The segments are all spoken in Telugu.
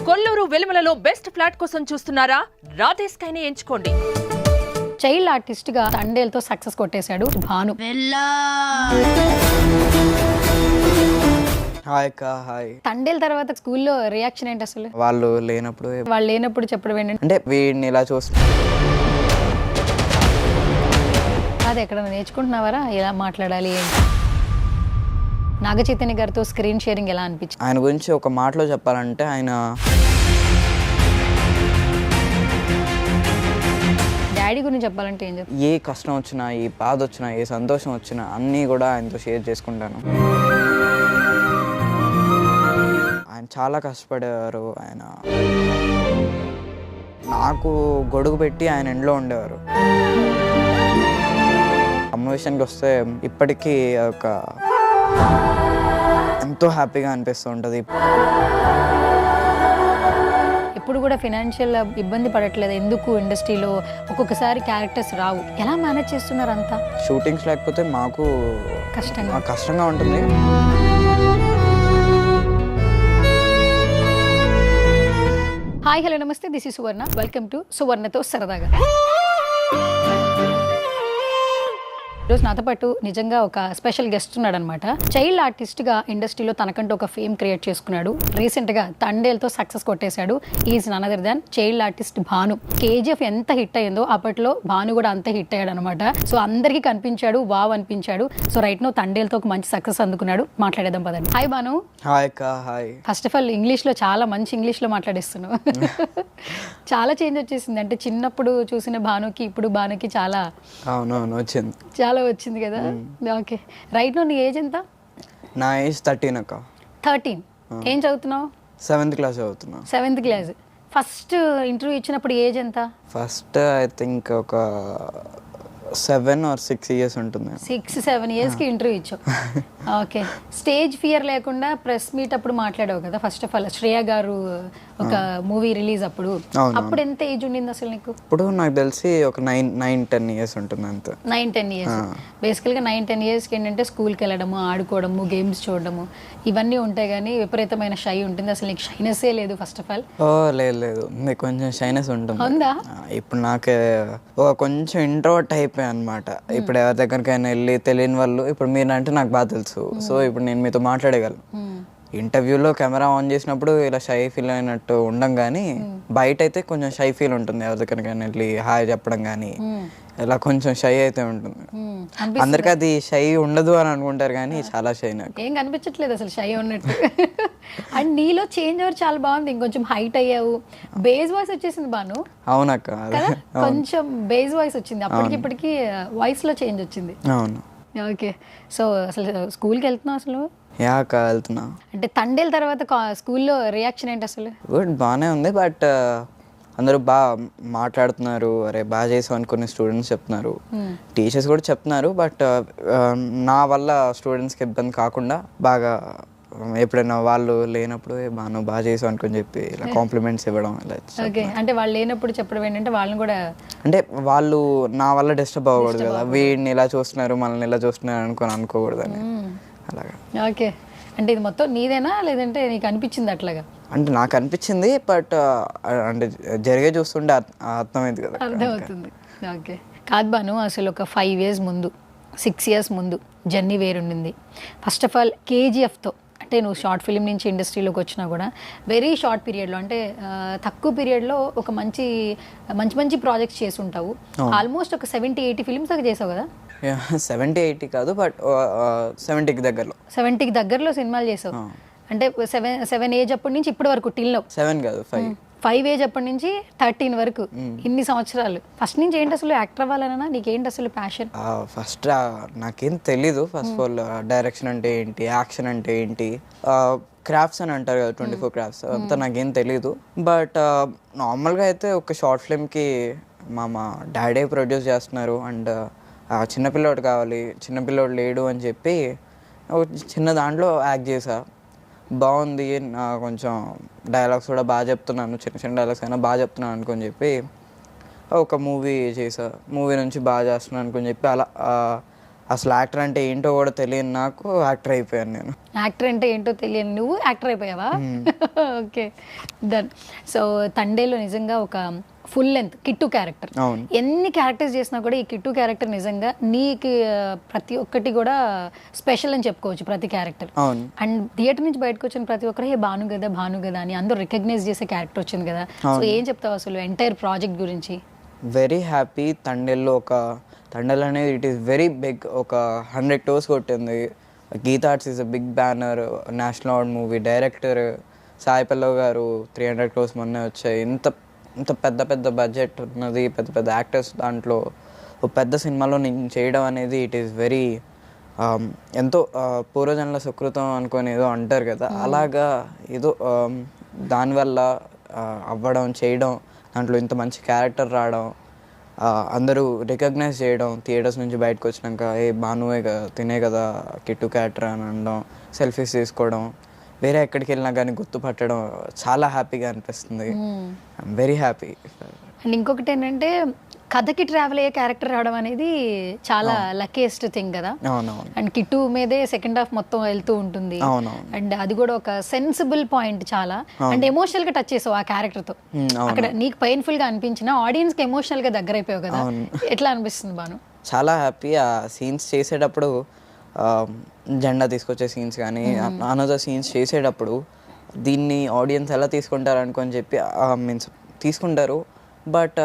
కొల్లూరు వెలుమలలో బెస్ట్ ఫ్లాట్ కోసం చూస్తున్నారా? రాధే స్కైని ఎంచుకోండి. చైల్డ్ ఆర్టిస్ట్ గా తండేలతో సక్సెస్ కొట్టేశాడు భాను. హాయ్ అక్క. హాయ్. తండేల తర్వాత స్కూల్లో రియాక్షన్ ఏంటి అసలు? వాళ్ళు లేనప్పుడు చెప్పడం ఏంటంటే అంటే వీడిని ఇలా చూస్తా అది ఎక్కడ నేర్చుకుంటున్నావరా ఎలా మాట్లాడాలి ఏంటి? నాగ చైతన్య గారితో స్క్రీన్ షేరింగ్ ఎలా అనిపించింది? ఆయన గురించి ఒక మాటలో చెప్పాలంటే ఆయన డాడీ గురించి చెప్పాలంటే ఏం చెప్తారు? ఏ కష్టం వచ్చినా, ఏ బాధ వచ్చినా, ఏ సంతోషం వచ్చినా అన్నీ కూడా ఆయనతో షేర్ చేసుకుంటాను. ఆయన చాలా కష్టపడేవారు. ఆయన నాకు గొడుగు పెట్టి ఆయన ఇంట్లో ఉండేవారు. అమ్మ విషయానికి వస్తే ఇప్పటికీ ఒక ఎంతో హ్యాపీగా అనిపిస్తూ ఉంటుంది. ఎప్పుడు కూడా ఫైనాన్షియల్ ఇబ్బంది పడట్లేదు ఎందుకు? ఇండస్ట్రీలో ఒక్కొక్కసారి క్యారెక్టర్స్ రావు, ఎలా మేనేజ్ చేస్తున్నారు అంతా? షూటింగ్స్ లేకపోతే మాకు కష్టంగా ఉంటుంది. హాయ్ హలో నమస్తే, this is Suvarna. Welcome to సువర్ణతో సరదాగా. ఈరోజు నాతో పాటు నిజంగా ఒక స్పెషల్ గెస్ట్ ఉన్నాడు అనమాట. చైల్డ్ ఆర్టిస్ట్గా ఇండస్ట్రీలో తనకంటూ ఒక ఫేమ్ క్రియేట్ చేసుకున్నాడు. రీసెంట్గా తండేలతో సక్సెస్ కొట్టేశాడు. Is none other than child artist Bhanu. KGF ఎంత హిట్ అయ్యిందో అప్పట్లో భాను కూడా అంతే హిట్ అయ్యాడు అనమాట. సో అందరికీ కనిపించాడు, వావ్ అనిపించాడు. సో రైట్ నో తండేలతో ఒక మంచి సక్సెస్ అందుకున్నాడు. మాట్లాడేద్దాం పదండి. హాయ్ భాను. హాయ్ అక్క. హాయ్. ఫస్ట్ ఆఫ్ ఆల్ ఇంగ్లీష్లో చాలా మంచి ఇంగ్లీష్లో మాట్లాడేస్తున్నావు. చాలా చేంజ్ వచ్చేసింది. అంటే చిన్నప్పుడు చూసిన భానుకి ఇప్పుడు భానుకి చాలా అవునవును వచ్చింది, చాలా వచ్చింది కదా. ఓకే, రైట్ నో నీ ఏజ్ ఎంత? నా ఏజ్ 13 అక్క. 13. ఏం చదువుతున్నావు? 7th క్లాస్ చదువుతున్నా. 7th class. ఫస్ట్ ఇంటర్వ్యూ ఇచ్చినప్పుడు ఏజ్ ఎంత? ఫస్ట్ ఐ థింక్ ఒక 7 or 6 years ఉంటుంది. 6-7 yearsకి ఇంటర్వ్యూ ఇచ్చావు. ఓకే, స్టేజ్ ఫియర్ లేకుండా ప్రెస్ మీట్ అప్పుడు మాట్లాడావు కదా. ఫస్ట్ ఆఫ్ ఆల్ శ్రేయ గారు ఒక మూవీ రిలీజ్ అప్పుడు ఎంత ఏజ్ ఉండింది అసలు నీకు? ఇప్పుడు నాకు తెలిసి ఒక 9-10 years ఉంటుంది అంతే. 9-10 years. బేసికల్గా 9-10 yearsకి ఏంటంటే స్కూల్కి వెళ్ళడము, ఆడుకోవడము, గేమ్స్ చూడడము ఇవన్నీ ఉంటాయి. కానీ విపరీతమైన షై ఉంటుంది. అసలు నీకు షైనెస్సే లేదు ఫస్ట్ ఆఫ్ ఆల్. లేదు మీకు కొంచెం షైనెస్ ఉంటుంది. ఉందా? ఇప్పుడు నాకు కొంచెం ఇంట్రోవర్ట్ అయిపోయాయి అనమాట. ఇప్పుడు ఎవరి దగ్గరికైనా వెళ్ళి తెలియని వాళ్ళు, ఇప్పుడు మీరంటే నాకు బాగా తెలుసు. సో ఇప్పుడు నేను మీతో మాట్లాడగలను. ఇంటర్వ్యూలో కెమెరా ఆన్ చేసినప్పుడు ఇలా షై ఫీల్ అయినట్టు ఉండం, కానీ బయట అయితే కొంచెం షై ఫీల్ ఉంటుంది. ఎవరి దగ్గరికైనా వెళ్ళి హాయ్ చెప్పడం కానీ ఇలా కొంచెం షై అయితే ఉంటుంది. అందరికి అది షై ఉండదు అని అనుకుంటారు, కానీ చాలా షై. నాకు ఏం కనిపించట్లేదు అసలు షై ఉన్నట్టు. అండ్ నీలో చేంజ్ ఓవర్ చాలా బాగుంది. ఇంకొంచెం హైట్ అయ్యావు, బేస్ వాయిస్ వచ్చేసింది బాను. అవునక్క, కొంచెం బేస్ వాయిస్ వచ్చింది. అప్పటికి ఇప్పటికి వాయిస్ లో చేంజ్ వచ్చింది. అవును. ఓకే, సో అసలు స్కూల్కి వెళ్తున్నావు అసలు? వెళ్తున్నా. అంటే తండేల తర్వాత స్కూల్లో రియాక్షన్ ఏంటి అసలు? గుడ్, బాగానే ఉంది. బట్ అందరూ బాగా మాట్లాడుతున్నారు, అరే బాగా చేసావు అని కొన్ని స్టూడెంట్స్ చెప్తున్నారు, టీచర్స్ కూడా చెప్తున్నారు. బట్ నా వల్ల స్టూడెంట్స్కి ఇబ్బంది కాకుండా బాగా ఎప్పుడైనా వాళ్ళు లేనప్పుడు బాగా చేసావు అనుకుని చెప్పి ఇలా కాంప్లిమెంట్స్ ఇవ్వడం. ఓకే, అంటే వాళ్ళు లేనప్పుడు చెప్పడం ఏంటంటే వాళ్ళని కూడా అంటే వాళ్ళు నా వల్ల డిస్టర్బ్ అవ్వకూడదు కదా, వీడిని ఇలా చూస్తున్నారు మనల్ని ఇలా చూస్తున్నారు అనుకోకూడదని అలాగా. ఓకే, అంటే ఇది మొత్తం నీదేనా లేదంటే నీకు అనిపించింది అట్లాగా? అంటే నాకు అనిపించింది, బట్ అంటే జరిగే చూస్తుంటే అర్థమైంది కదా. అర్థమవుతుంది. ఓకే, కాదు బాను, అసలు ఒక 5 years ముందు 6 years ముందు జర్నీ వేరుండింది. ఫస్ట్ ఆఫ్ ఆల్ కేజీఎఫ్తో అంటే నువ్వు షార్ట్ ఫిలిం నుంచి ఇండస్ట్రీలోకి వచ్చినా కూడా వెరీ షార్ట్ పీరియడ్లో, అంటే తక్కువ పీరియడ్లో ఒక మంచి ప్రాజెక్ట్స్ చేసి ఉంటావు. ఆల్మోస్ట్ ఒక 70-80 ఫిలిమ్స్ దాకా చేసావు కదా? 70-80 కాదు, బట్ 70కి దగ్గరలో సినిమాలు చేసావు. అంటే 7 ఏజ్ అప్పటి నుంచి ఇప్పటి వరకు టిల్ 7 కాదు 5 ఏజ్ అప్పటి నుంచి 13 వరకు ఇన్ని సంవత్సరాలు. ఫస్ట్ నుంచి ఏంటి అసలు యాక్టర్ అవ్వాలన్నా నీకేంటి అసలు ప్యాషన్? ఫస్ట్ నాకేం తెలీదు. ఫస్ట్ ఆఫ్ ఆల్ డైరెక్షన్ అంటే ఏంటి, యాక్షన్ అంటే ఏంటి, క్రాఫ్ట్స్ అని అంటారు కదా, 24 crafts అంతా నాకేం తెలీదు. బట్ నార్మల్గా అయితే ఒక షార్ట్ ఫిల్మ్కి మా డాడీ ప్రొడ్యూస్ చేస్తున్నారు అండ్ చిన్నపిల్లోడు కావాలి, చిన్నపిల్లోడు లేడు అని చెప్పి ఒక చిన్న దాంట్లో యాక్ట్ చేసా. బాగుంది, కొంచెం డైలాగ్స్ కూడా బాగా చెప్తున్నాను, చిన్న డైలాగ్స్ అయినా బాగా చెప్తున్నాను అనుకొని చెప్పి ఒక మూవీ చేసా. మూవీ నుంచి బాగా చేస్తున్నాను అనుకొని చెప్పి అలా అసలు యాక్టర్ అంటే ఏంటో కూడా తెలియని నాకు యాక్టర్ అయిపోయాను నేను. యాక్టర్ అంటే ఏంటో తెలియని నువ్వు యాక్టర్ అయిపోయావా? Okay, done. సో తండేలో నిజంగా ఒక ఫుల్ లెంత్ కిట్టు క్యారెక్టర్. అవును. ఎన్ని క్యారెక్టర్స్ చేసినా కూడా ఈ కిట్టు క్యారెక్టర్ నిజంగా నీకు ప్రతి ఒక్కటి కూడా స్పెషల్ అని చెప్పుకోవచ్చు, ప్రతి క్యారెక్టర్. అవును. అండ్ థియేటర్ నుంచి బయటకు వచ్చిన ప్రతి ఒక్కరు హే భాను కదా అని అందరూ రికగ్నైజ్ చేసే క్యారెక్టర్ వచ్చింది కదా. సో ఏం చెప్తావు అసలు ఎంటైర్ ప్రాజెక్ట్ గురించి? Very happy. తండేల్ అనేది ఇట్ ఈస్ వెరీ బిగ్. ఒక 100 crores కొట్టింది. Geetha Arts is a big banner, national award movie. Director Sai Pallav గారు 300 crores మొన్నే వచ్చాయి. ఇంత పెద్ద బడ్జెట్ ఉన్నది, పెద్ద యాక్టర్స్ దాంట్లో ఒక పెద్ద సినిమాలో నేను చేయడం అనేది ఇట్ ఈస్ వెరీ ఎంతో పూర్వజన్మల సుకృతం అనుకొని ఏదో అంటారు కదా, అలాగా ఏదో దానివల్ల అవ్వడం చేయడం, దాంట్లో ఇంత మంచి క్యారెక్టర్ రావడం, అందరూ రికగ్నైజ్ చేయడం, థియేటర్స్ నుంచి బయటకు వచ్చినాక ఏ భానువే కదా తినే కదా కిట్టు క్యారెక్టర్ అని అనడం, సెల్ఫీస్ తీసుకోవడం, వేరే ఎక్కడికి వెళ్ళినా కానీ గుర్తుపట్టడం చాలా హ్యాపీగా అనిపిస్తుంది. I'm very happy. అండ్ ఇంకొకటి ఏంటంటే కథకి ట్రావెల్ అయ్యే క్యారెక్టర్ రావడం అనేది చాలా లక్కీయెస్ట్ థింగ్ కదా. అవునవును. అండ్ కిట్టు మీదే సెకండ్ హాఫ్ మొత్తం వెళ్తూ ఉంటుంది. అవునవును. అండ్ అది కూడా ఒక సెన్సిబుల్ పాయింట్ చాలా. అండ్ ఎమోషనల్ గా టచ్ చేసావు ఆ క్యారెక్టర్ తో. అక్కడ నీకు పెయిన్ఫుల్ గా అనిపించిన ఆడియన్స్ కి ఎమోషనల్ గా దగ్గర అయిపోయావు కదా. ఎట్లా అనిపిస్తుంది భాను? చాలా హ్యాపీ. ఆ సీన్స్ చేసేటప్పుడు జెండా తీసుకొచ్చే సీన్స్ కానీ అనదర్ సీన్స్ చేసేటప్పుడు దీన్ని ఆడియన్స్ ఎలా తీసుకుంటారు అనుకొని చెప్పి మీన్స్ తీసుకుంటారు. బట్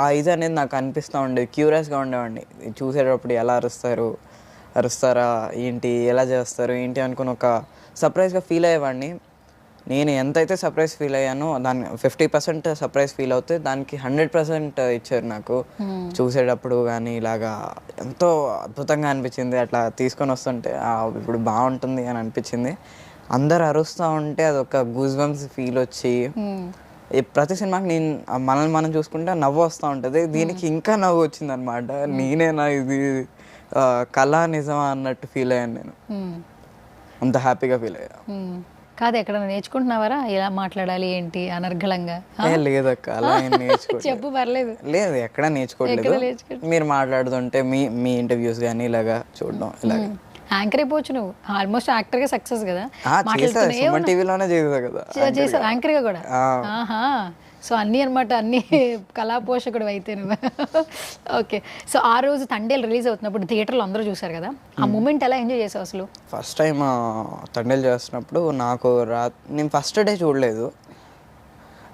ఆ ఇది అనేది నాకు అనిపిస్తూ ఉండేది, క్యూరియస్గా ఉండేవాడిని. చూసేటప్పుడు ఎలా అరుస్తారా ఏంటి, ఎలా చేస్తారు ఏంటి అనుకుని ఒక సర్ప్రైజ్గా ఫీల్ అయ్యేవాడిని. నేను ఎంతైతే సర్ప్రైజ్ ఫీల్ అయ్యానో దాన్ని 50% సర్ప్రైజ్ ఫీల్ అవుతే దానికి 100% ఇచ్చారు నాకు. చూసేటప్పుడు కానీ ఇలాగా ఎంతో అద్భుతంగా అనిపించింది. అట్లా తీసుకొని వస్తుంటే ఇప్పుడు బాగుంటుంది అని అనిపించింది. అందరు అరుస్తూ ఉంటే అదొక గూస్ బంప్స్ ఫీల్ వచ్చి ప్రతి సినిమాకి మనల్ని మనం చూసుకుంటే నవ్వు వస్తూ ఉంటుంది. దీనికి ఇంకా నవ్వు వచ్చింది అనమాట. నేనేనా ఇది కళ నిజమా అన్నట్టు ఫీల్ అయ్యాను నేను. అంత హ్యాపీగా ఫీల్ అయ్యా. కాదు, ఎక్కడ నేర్చుకుంటున్నావరా ఎలా మాట్లాడాలి ఏంటి అనర్గళంగా? లేదక్క, అలా చెప్పు, పర్లేదు. లేదు, ఎక్కడ నేర్చుకోవట్లేదు. మీరు మాట్లాడుతుంటే మీ ఇంటర్వ్యూస్ కానీ ఇలాగా చూడడం, ఇలాగ యాంకర్ అయిపోవచ్చు నువ్వు. ఆల్మోస్ట్ యాక్టర్ గా సక్సెస్ కదా. టీవీలోనే చేసా కదా, చేసావు యాంకర్ గా కూడా. ఆహా, సో అన్నీ అనమాట, అన్ని కళా పోషకుడు అయితే నువ్వు. ఓకే, సో ఆ రోజు తండేల్ రిలీజ్ అవుతున్నప్పుడు థియేటర్లో అందరూ చూసారు కదా, ఆ మూమెంట్ ఎలా ఎంజాయ్ చేసావు అసలు? ఫస్ట్ టైం తండేల్ చేస్తున్నప్పుడు నాకు నేను ఫస్ట్ డే చూడలేదు.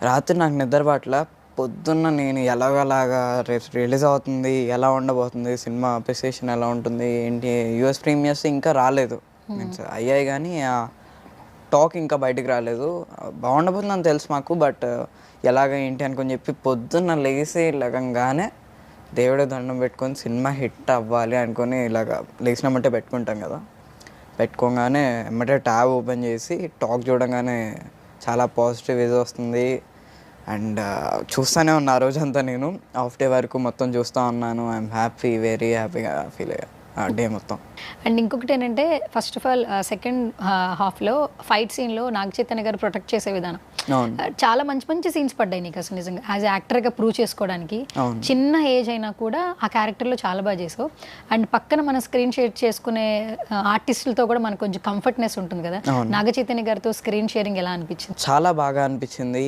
రాత్రి నాకు నిద్ర పట్ల. పొద్దున్న నేను ఎలాగలాగా రేపు రిలీజ్ అవుతుంది, ఎలా ఉండబోతుంది సినిమా, అప్రిసియేషన్ ఎలా ఉంటుంది ఏంటి, యూఎస్ ప్రీమియర్స్ ఇంకా రాలేదు, మీన్స్ అయ్యాయి కానీ టాక్ ఇంకా బయటికి రాలేదు. బాగుండబోతుందని తెలుసు మాకు, బట్ ఎలాగ ఏంటి అనుకొని చెప్పి పొద్దున్న లేచి లేకంగానే దేవుడి దండం పెట్టుకొని సినిమా హిట్ అవ్వాలి అనుకొని ఇలాగ లేచినామంటే పెట్టుకుంటాం కదా, పెట్టుకోగానే ఎమ్మటే ట్యాబ్ ఓపెన్ చేసి టాక్ చూడగానే చాలా పాజిటివ్ ఇది వస్తుంది. అండ్ చూస్తూనే ఉన్నా ఆ రోజంతా, నేను హాఫ్ డే వరకు మొత్తం చూస్తూ ఉన్నాను. ఐఎమ్ హ్యాపీ, వెరీ హ్యాపీగా ఫీల్ అయ్యా డే మొత్తం. అండ్ ఇంకొకటి ఏంటంటే ఫస్ట్ ఆఫ్ ఆల్ సెకండ్ హాఫ్లో ఫైట్ సీన్లో నాగ చైతన్య గారు ప్రొటెక్ట్ చేసే విధానం చాలా మంచి సీన్స్ పడ్డాయి నీకు అసలు నిజంగా యాజ్ యాక్టర్గా ప్రూవ్ చేసుకోవడానికి. చిన్న ఏజ్ అయినా కూడా ఆ క్యారెక్టర్లో చాలా బాగా చేసావు. అండ్ పక్కన మన స్క్రీన్ షేర్ చేసుకునే ఆర్టిస్టులతో కూడా మనకు కొంచెం కంఫర్ట్నెస్ ఉంటుంది కదా. నాగ చైతన్య గారితో స్క్రీన్ షేరింగ్ ఎలా అనిపించింది? చాలా బాగా అనిపించింది.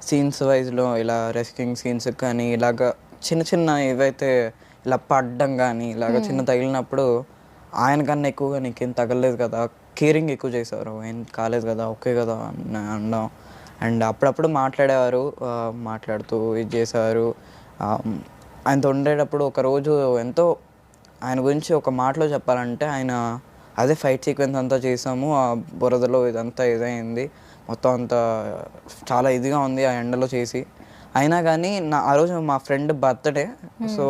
సీన్స్ వైజ్లో ఇలా రెస్క్యూయింగ్ సీన్స్ కానీ ఇలాగ చిన్న ఏవైతే ఇలా పడ్డం కానీ ఇలాగ చిన్న తగిలినప్పుడు ఆయన కన్నా ఎక్కువగా నీకేం తగలలేదు కదా, కేరింగ్ ఎక్కువ చేశారు. ఏం కాలేదు కదా, ఓకే కదా అన్నాం. అండ్ అప్పుడప్పుడు మాట్లాడేవారు, మాట్లాడుతూ ఇది చేసేవారు. ఆయనతో ఉండేటప్పుడు ఒకరోజు ఎంతో ఆయన గురించి ఒక మాటలో చెప్పాలంటే, ఆయన అదే ఫైట్ సీక్వెన్స్ అంతా చేసాము, ఆ బురదలో ఇదంతా ఇదైంది, మొత్తం అంతా చాలా ఇదిగా ఉంది ఆ ఎండలో చేసి. అయినా కానీ ఆ రోజు మా ఫ్రెండ్ బర్త్డే, సో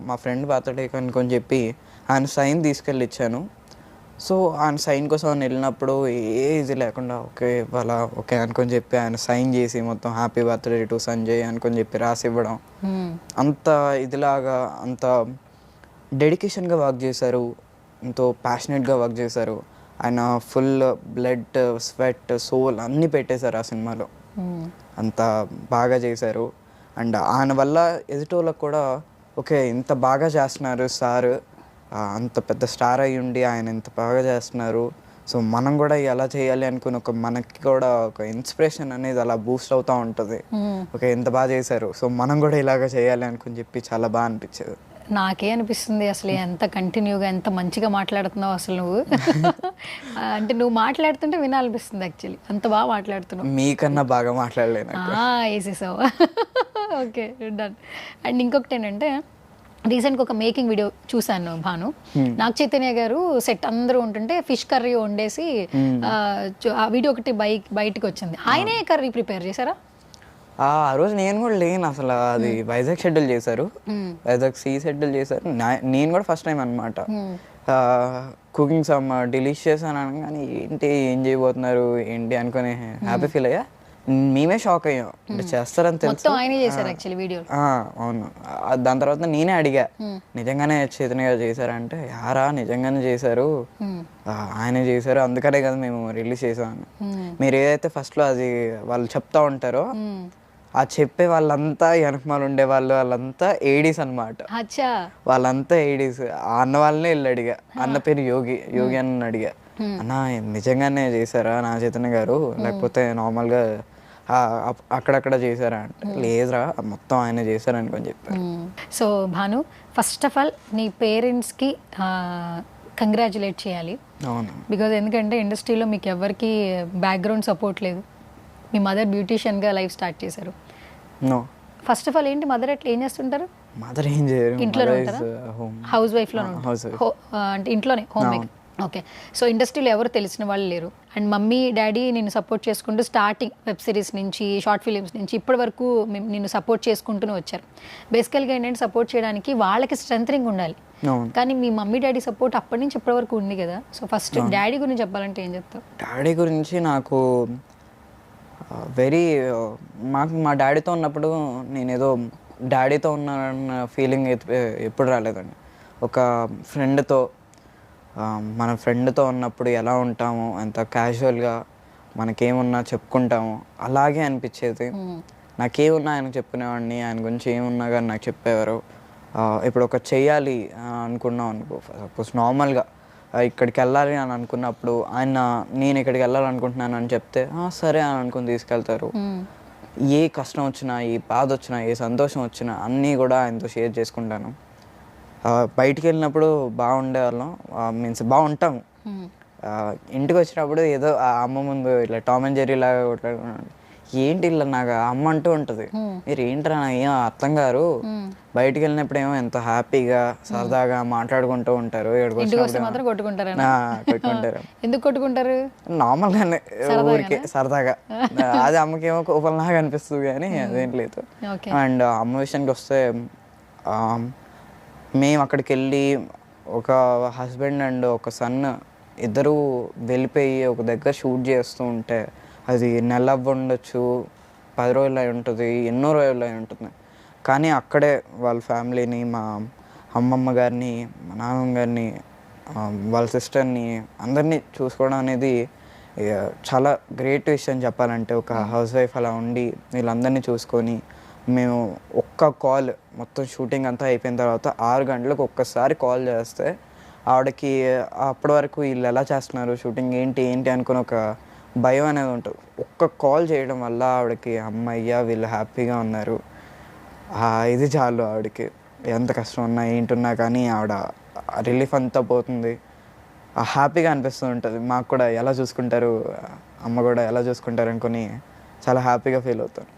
మా ఫ్రెండ్ బర్త్డే అనుకొని చెప్పి ఆయన సైన్ తీసుకెళ్ళి ఇచ్చాను. సో ఆయన సైన్ కోసం ఆయన వెళ్ళినప్పుడు ఏ ఇది లేకుండా ఓకే ఇవ్వాలా ఓకే అనుకొని చెప్పి ఆయన సైన్ చేసి మొత్తం హ్యాపీ బర్త్డే టు సంజయ్ అనుకొని చెప్పి రాసి ఇవ్వడం, అంత ఇదిలాగా అంత డెడికేషన్గా వర్క్ చేశారు, ఎంతో ప్యాషనెట్గా వర్క్ చేశారు. ఆయన ఫుల్ బ్లడ్, స్వెట్, సోల్ అన్నీ పెట్టేశారు ఆ సినిమాలో, అంత బాగా చేశారు. అండ్ ఆయన వల్ల ఎదుటోళ్ళకు కూడా ఓకే ఇంత బాగా చేస్తున్నారు సార్, అంత పెద్ద స్టార్ అయ్యి ఉండి ఆయన ఇంత బాగా చేస్తున్నారు. సో మనం కూడా ఎలా చేయాలి అనుకుని మనకి కూడా ఒక ఇన్స్పిరేషన్ అనేది అలా బూస్ట్ అవుతూ ఉంటుంది. ఓకే, ఎంత బాగా చేశారు, సో మనం కూడా ఇలాగ చేయాలి అనుకుని చెప్పి చాలా బాగా అనిపించేది. నాకే అనిపిస్తుంది అసలు ఎంత కంటిన్యూగా ఎంత మంచిగా మాట్లాడుతున్నావు అసలు నువ్వు. అంటే నువ్వు మాట్లాడుతుంటే వినాలనిపిస్తుంది యాక్చువల్లీ, అంత బాగా మాట్లాడుతున్నావు. మీకన్నా బాగా మాట్లాడలేను. వేసేసావు. Okay, done. అండ్ ఇంకొకటి ఏంటంటే రీసెంట్గా ఒక మేకింగ్ వీడియో చూశాను భాను. నాగ చైతన్య గారు సెట్ అందరూ ఉంటుంటే ఫిష్ కర్రీ వండేసి ఆ వీడియో ఒకటి బయటకు వచ్చింది. ఆయనే కర్రీ ప్రిపేర్ చేశారా? ఆ రోజు నేను కూడా లేను అసలు. అది వైజాగ్ షెడ్యూల్ చేశారు, వైజాగ్ సీ షెడ్యూల్ చేశారు. నేను కూడా ఫస్ట్ టైం అనమాట కుకింగ్ సమ్ డిలీషియస్ అని అనగానే ఏంటి ఏం చేయబోతున్నారు ఏంటి అనుకుని హ్యాపీ ఫీల్ అయ్యా. మేమే షాక్ అయ్యాం, అంటే చేస్తారని తెలుసు. అవును. దాని తర్వాత నేనే అడిగా, నిజంగానే చైతన్య గారు చేశారంటే యారా నిజంగానే చేశారు, ఆయనే చేశారు, అందుకనే కదా మేము రిలీజ్ చేసామని. మీరు ఏదైతే ఫస్ట్లో అది వాళ్ళు చెప్తా ఉంటారో ఆ చెప్పే వాళ్ళంతా వెనకమాల ఉండే వాళ్ళంతా ఏడీస్ అనమాట. వాళ్ళంతా ఏడీస్. ఆ అన్న వాళ్ళనే వెళ్ళి అడిగా, అన్న పేరు యోగి అన్న అడిగా, అన్న నిజంగానే చేశారా నా చైతన్య గారు లేకపోతే నార్మల్గా అక్కడక్కడ చేశారా అంటే లేదురా మొత్తం ఆయన చేశారు అనుకొని చెప్పారు. So Bhanu, first of all నీ పేరెంట్స్కి కంగ్రాచులేట్ చేయాలి. అవును, బికాజ్ ఎందుకంటే ఇండస్ట్రీలో మీకు ఎవరికి బ్యాక్గ్రౌండ్ సపోర్ట్ లేదు. మీ మదర్ బ్యూటీషియన్గా లైఫ్ స్టార్ట్ చేశారు. ఫస్ట్ ఆఫ్ ఆల్ ఏంటి మదర్ ఎట్లా ఏం చేస్తుంటారు? మదర్ ఏం చేయరు, ఇంట్లోనే ఉంటారా? హౌస్ వైఫ్లో అంటే ఇంట్లోనే హోమ్ మేకర్. ఓకే, సో ఇండస్ట్రీలో ఎవరు తెలిసిన వాళ్ళు లేరు. అండ్ మమ్మీ డాడీ నిన్ను సపోర్ట్ చేసుకుంటూ స్టార్టింగ్ వెబ్ సిరీస్ నుంచి షార్ట్ ఫిలిమ్స్ నుంచి ఇప్పటి వరకు నిన్ను సపోర్ట్ చేసుకుంటూనే వచ్చారు. బేసికల్గా ఏంటంటే సపోర్ట్ చేయడానికి వాళ్ళకి స్ట్రెంథనింగ్ ఉండాలి, కానీ మీ మమ్మీ డాడీ సపోర్ట్ అప్పటి నుంచి ఇప్పటి వరకు ఉంది కదా. సో ఫస్ట్ డాడీ గురించి చెప్పాలంటే ఏం చెప్తావు? డాడీ గురించి నాకు మా డాడీతో ఉన్నప్పుడు నేనేదో డాడీతో ఉన్న ఫీలింగ్ ఎప్పుడు రాలేదండి. ఒక ఫ్రెండ్తో మన ఫ్రెండ్తో ఉన్నప్పుడు ఎలా ఉంటామో ఎంత క్యాజువల్గా మనకేమున్నా చెప్పుకుంటామో అలాగే అనిపించేది. నాకేమున్నా ఆయనకు చెప్పుకునేవాడిని, ఆయన గురించి ఏమున్నా కానీ నాకు చెప్పేవారు. ఇప్పుడు ఒక చెయ్యాలి అనుకున్నాం అనుకో, సపోజ్ నార్మల్గా ఇక్కడికి వెళ్ళాలి అని అనుకున్నప్పుడు ఆయన నేను ఇక్కడికి వెళ్ళాలనుకుంటున్నాను అని చెప్తే సరే అని అనుకుని తీసుకెళ్తారు. ఏ కష్టం వచ్చినా, ఏ బాధ వచ్చినా, ఏ సంతోషం వచ్చినా అన్నీ కూడా ఆయనతో షేర్ చేసుకుంటాను. బయటికి వెళ్ళినప్పుడు బాగుండేవాళ్ళం, మీన్స్ బాగుంటాము. ఇంటికి వచ్చినప్పుడు ఏదో ఆ అమ్మ ముందు ఇట్లా టామ్ అండ్ జెర్రీ లాగా ఏంటి ఇలా నాకు అమ్మ అంటూ ఉంటుంది, మీరు ఏంట్రా నాకు ఏం అర్థం గారు. బయటికి వెళ్ళినప్పుడు ఏమో ఎంత హ్యాపీగా సరదాగా మాట్లాడుకుంటూ ఉంటారు, కొట్టుకుంటారు. ఎందుకు కొట్టుకుంటారు? నార్మల్గానే ఊరికే సరదాగా. అది అమ్మకేమో కోపంలాగా అనిపిస్తుంది కానీ అదేం లేదు. అండ్ అమ్మ విషయానికి వస్తే మేము అక్కడికి వెళ్ళి ఒక హస్బెండ్ అండ్ ఒక సన్ ఇద్దరు వెళ్ళిపోయి ఒక దగ్గర షూట్ చేస్తూ ఉంటే అది నెల ఉండొచ్చు, 10 రోజులు అయి ఉంటుంది, ఎన్నో రోజులు అయి ఉంటుంది. కానీ అక్కడే వాళ్ళ ఫ్యామిలీని, మా అమ్మమ్మ గారిని, మా నాన్నమ్మ గారిని, వాళ్ళ సిస్టర్ని అందరినీ చూసుకోవడం అనేది చాలా గ్రేట్ విషయం చెప్పాలంటే. ఒక హౌస్ వైఫ్ అలా ఉండి వీళ్ళందరినీ చూసుకొని మేము ఒక్క కాల్ మొత్తం షూటింగ్ అంతా అయిపోయిన తర్వాత 6 గంటలకు ఒక్కసారి కాల్ చేస్తే ఆవిడకి అప్పటి వరకు వీళ్ళు ఎలా చేస్తున్నారు షూటింగ్ ఏంటి అనుకుని ఒక భయం అనేది ఉంటుంది. ఒక్క కాల్ చేయడం వల్ల ఆవిడకి అమ్మయ్య వీళ్ళు హ్యాపీగా ఉన్నారు, ఇది చాలు. ఆవిడకి ఎంత కష్టం ఉన్నా ఏంటున్నా కానీ ఆవిడ రిలీఫ్ అంతా పోతుంది, హ్యాపీగా అనిపిస్తూ ఉంటుంది. మాకు కూడా ఎలా చూసుకుంటారు, అమ్మ కూడా ఎలా చూసుకుంటారు అనుకుని చాలా హ్యాపీగా ఫీల్ అవుతాను.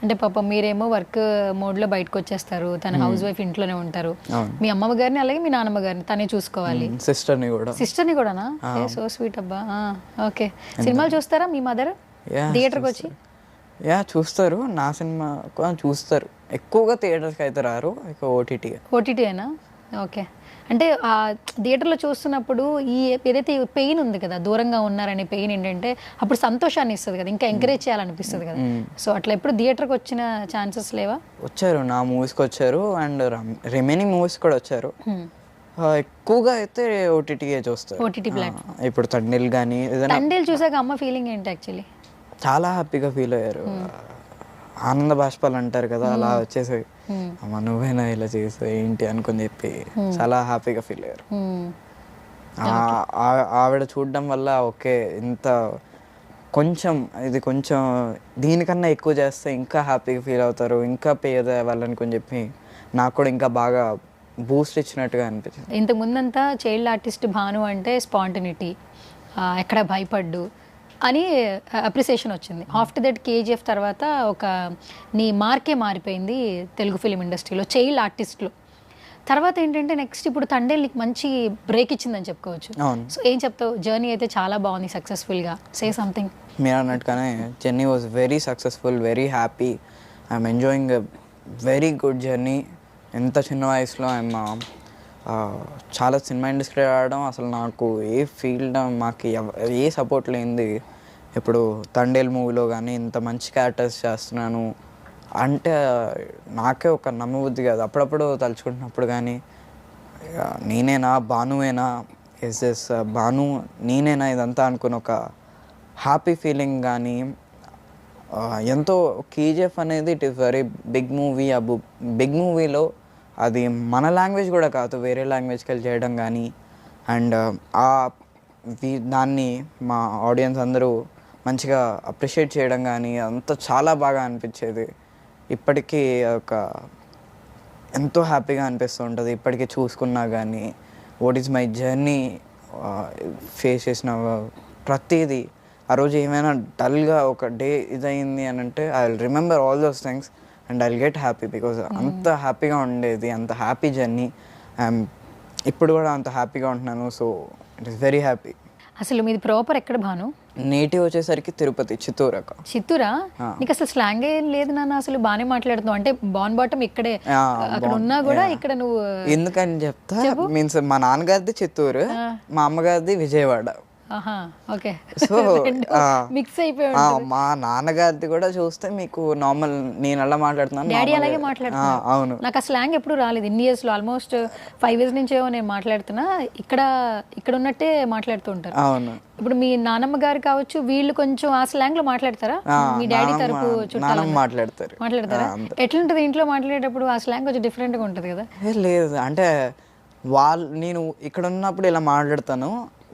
అంటే పాప మీరేమో వర్క్ మోడ్లో బయటకు వచ్చేస్తారు, తన హౌస్ వైఫ్ ఇంట్లోనే ఉంటారు. మీ అమ్మమ్మ గారిని అలాగే మీ నాన్నమ్మ గారిని తనే చూసుకోవాలి. సిస్టర్ని కూడానా? సో స్వీట్ అబ్బా. ఓకే, సినిమాలు చూస్తారా మీ మదర్ థియేటర్కి వచ్చి? చూస్తారు, నా సినిమా చూస్తారు. ఎక్కువగా థియేటర్స్కి అయితే రారు, ఎక్కువ ఓటీటీనా? ఓకే, అంటే ఆ థియేటర్లో చూస్తున్నప్పుడు ఈ ఏదైతే పెయిన్ ఉంది కదా, దూరంగా ఉన్నారనే పెయిన్ ఏంటంటే అప్పుడు సంతోషాన్ని ఇస్తుంది కదా, ఇంకా ఎంకరేజ్ చేయాలనిపిస్తుంది కదా. సో అట్లా ఎప్పుడు థియేటర్కి వచ్చిన ఛాన్సెస్ లేవా? వచ్చారు, నా మూవీస్కి వచ్చారు అండ్ రిమైనింగ్ మూవీస్ కూడా వచ్చారు. ఎక్కువగా అయితే ఓటీటీయే చూస్తారు. OTT platform. ఇప్పుడు తండేల్ కానీ తండేల్ చూసాక అమ్మ ఫీలింగ్ ఏంటి? యాక్చువల్లీ చాలా హ్యాపీగా ఫీల్ అయ్యారు, ఆనంద బాష్పాలు అంటారు కదా అలా వచ్చేసాయి. అమ్మ నువ్వేనా ఇలా చేసావు ఏంటి అనుకుని చెప్పి చాలా హ్యాపీగా ఫీల్ అయ్యారు. ఆవిడ చూడడం వల్ల ఓకే ఇంత కొంచెం ఇది కొంచెం దీనికన్నా ఎక్కువ చేస్తే ఇంకా హ్యాపీగా ఫీల్ అవుతారు, ఇంకా పే వాళ్ళనుకొని చెప్పి నాకు కూడా ఇంకా బాగా బూస్ట్ ఇచ్చినట్టుగా అనిపించింది. ఇంతకు ముందంతా చైల్డ్ ఆర్టిస్ట్ భాను అంటే స్పాంటనిటీ, ఎక్కడ భయపడ్డు అని అప్రిసియేషన్ వచ్చింది. ఆఫ్టర్ దట్ కేజీఎఫ్ తర్వాత ఒక నీ మార్కే మారిపోయింది తెలుగు ఫిలిం ఇండస్ట్రీలో చైల్డ్ ఆర్టిస్ట్లో. తర్వాత ఏంటంటే నెక్స్ట్ ఇప్పుడు తండేల్ నీకు మంచి బ్రేక్ ఇచ్చిందని చెప్పుకోవచ్చు. సో ఏం చెప్తావు? జర్నీ అయితే చాలా బాగుంది సక్సెస్ఫుల్గా. Say something. మీరు అన్నట్టుగానే journey was very successful, very happy. I'm enjoying a very good journey. ఎంత చిన్న వయసులో ఐఎమ్ చాలా సినిమా ఇండస్ట్రీ ఆడడం అసలు నాకు ఏ ఫీల్డ్ మాకు ఏ సపోర్ట్ లేనిది ఇప్పుడు తండేల్ మూవీలో కానీ ఇంత మంచి క్యారెక్టర్స్ చేస్తున్నాను అంటే నాకే ఒక నమ్మబుద్ధి కాదు. అప్పుడప్పుడు తలుచుకుంటున్నప్పుడు కానీ నేనేనా భానువేనా, ఎస్ భాను నేనేనా ఇదంతా అనుకుని ఒక హ్యాపీ ఫీలింగ్. కానీ ఎంతో కేజీఎఫ్ అనేది it is very big movie. ఆ బిగ్ మూవీలో అది మన లాంగ్వేజ్ కూడా కాదు, వేరే లాంగ్వేజ్కి వెళ్ళి చేయడం కానీ అండ్ దాన్ని మా ఆడియన్స్ అందరూ మంచిగా అప్రిషియేట్ చేయడం కానీ అంతా చాలా బాగా అనిపించేది. ఇప్పటికీ ఒక ఎంతో హ్యాపీగా అనిపిస్తూ ఉంటుంది ఇప్పటికీ చూసుకున్నా కానీ. What is my journey face చేసిన ప్రతిదీ ఆ రోజు ఏమైనా డల్గా ఒక డే ఇదయింది అని అంటే I will remember all those things and I will get happy because అంత హ్యాపీగా ఉండేది, అంత హ్యాపీ జర్నీ. ఇప్పుడు కూడా అంత హ్యాపీగా ఉంటున్నాను. So it is very happy. అసలు మీది ప్రాపర్ ఎక్కడ భాను? నేటివ్ వచ్చేసరికి తిరుపతి, చిత్తూరు అక్క. చిత్తూరా? నీకు అసలు స్లాంగ్ ఏం లేదు నాన్న, అసలు బాగానే మాట్లాడుతున్నావు. అంటే బాన్ బాటం ఇక్కడే, అక్కడ ఉన్నా కూడా ఇక్కడ నువ్వు ఎందుకని చెప్తా. మీన్స్ మా నాన్నగారిది చిత్తూరు, మా అమ్మగారిది విజయవాడ. సో మిక్స్ అయిపోయి మా నాన్నగారిది కూడా చూస్తే మీకు నార్మల్ నేను అలా మాట్లాడుతున్నాను, డాడీ అలాగే మాట్లాడుతున్నాను. అవును, నాకు ఆ స్లాంగ్ ఎప్పుడు రాలేదు ఇన్ని ఇయర్స్ లో. ఆల్మోస్ట్ 5 years నుంచి నేను మాట్లాడుతున్నా, ఇక్కడ ఉన్నట్టే మాట్లాడుతూ ఉంటారు. అవును. ఇప్పుడు మీ నానమ్మ గారు కావచ్చు, వీళ్ళు కొంచెం ఆ స్లాంగ్ లో మాట్లాడతారా? మీ డాడీ తరపు చుట్టాలు మాట్లాడతారా? ఎట్లుంటది ఇంట్లో మాట్లాడేటప్పుడు? ఆ స్లాంగ్ కొంచెం డిఫరెంట్ గా ఉంటది కదా? లేదు అంటే నేను ఇక్కడ ఉన్నప్పుడు ఇలా మాట్లాడతాను,